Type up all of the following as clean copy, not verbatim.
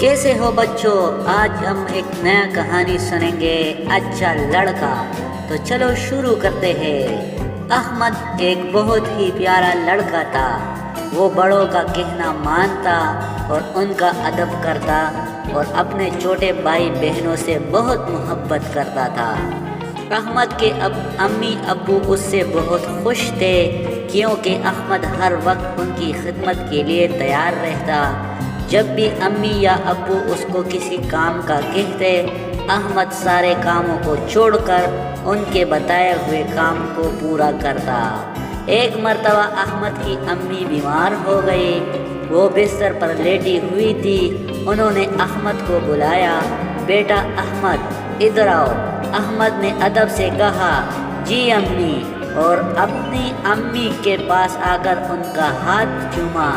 कैसे हो बच्चों। आज हम एक नया कहानी सुनेंगे, अच्छा लड़का। तो चलो शुरू करते हैं। अहमद एक बहुत ही प्यारा लड़का था। वो बड़ों का कहना मानता और उनका अदब करता और अपने छोटे भाई बहनों से बहुत मोहब्बत करता था। अहमद के अम्मी अब्बू उससे बहुत खुश थे, क्योंकि अहमद हर वक्त उनकी खिदमत के लिए तैयार रहता। जब भी अम्मी या अब्बू उसको किसी काम का कहते, अहमद सारे कामों को छोड़कर उनके बताए हुए काम को पूरा करता। एक मर्तबा अहमद की अम्मी बीमार हो गई। वो बिस्तर पर लेटी हुई थी। उन्होंने अहमद को बुलाया, बेटा अहमद इधर आओ। अहमद ने अदब से कहा, जी अम्मी, और अपनी अम्मी के पास आकर उनका हाथ चूमा।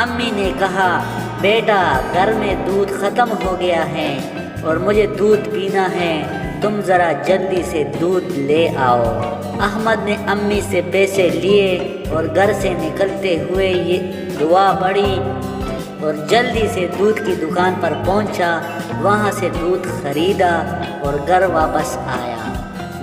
अम्मी ने कहा, बेटा घर में दूध ख़त्म हो गया है और मुझे दूध पीना है, तुम ज़रा जल्दी से दूध ले आओ। अहमद ने अम्मी से पैसे लिए और घर से निकलते हुए ये दुआ पढ़ी और जल्दी से दूध की दुकान पर पहुंचा। वहां से दूध खरीदा और घर वापस आया।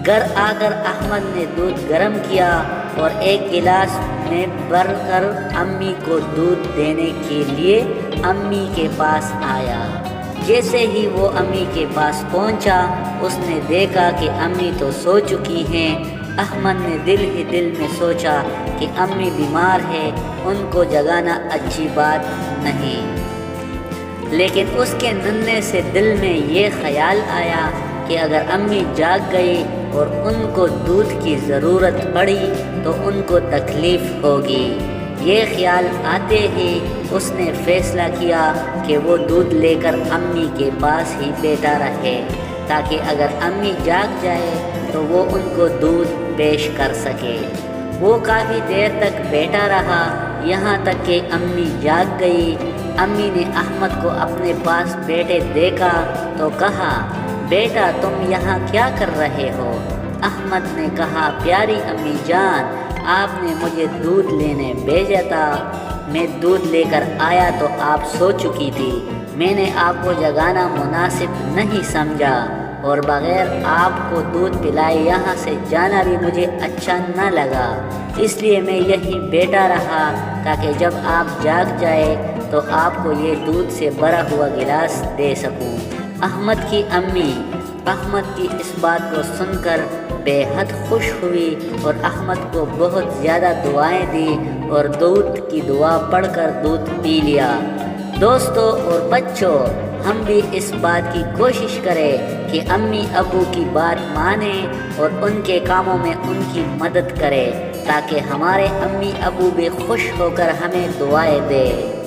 घर आकर अहमद ने दूध गर्म किया और एक गिलास में भरकर अम्मी को दूध देने के लिए अम्मी के पास आया। जैसे ही वो अम्मी के पास पहुंचा, उसने देखा कि अम्मी तो सो चुकी हैं। अहमद ने दिल ही दिल में सोचा कि अम्मी बीमार है, उनको जगाना अच्छी बात नहीं। लेकिन उसके नन्हे से दिल में ये ख्याल आया कि अगर अम्मी जाग गई और उनको दूध की ज़रूरत पड़ी तो उनको तकलीफ़ होगी। ये ख्याल आते ही उसने फ़ैसला किया कि वो दूध लेकर अम्मी के पास ही बैठा रहे, ताकि अगर अम्मी जाग जाए तो वो उनको दूध पेश कर सके। वो काफ़ी देर तक बैठा रहा, यहाँ तक कि अम्मी जाग गई। अम्मी ने अहमद को अपने पास बैठे देखा तो कहा, बेटा तुम यहाँ क्या कर रहे हो। अहमद ने कहा, प्यारी अम्मी जान, आपने मुझे दूध लेने भेजा था। मैं दूध लेकर आया तो आप सो चुकी थी। मैंने आपको जगाना मुनासिब नहीं समझा और बग़ैर आपको दूध पिलाए यहाँ से जाना भी मुझे अच्छा न लगा। इसलिए मैं यहीं बैठा रहा ताकि जब आप जाग जाए तो आपको ये दूध से भरा हुआ गिलास दे सकूं। अहमद की अम्मी अहमद की इस बात को सुनकर बेहद खुश हुई और अहमद को बहुत ज़्यादा दुआएं दी और दूध की दुआ पढ़कर दूध पी लिया। दोस्तों और बच्चों, हम भी इस बात की कोशिश करें कि अम्मी अब्बू की बात मानें और उनके कामों में उनकी मदद करें, ताकि हमारे अम्मी अब्बू भी खुश होकर हमें दुआएं दें।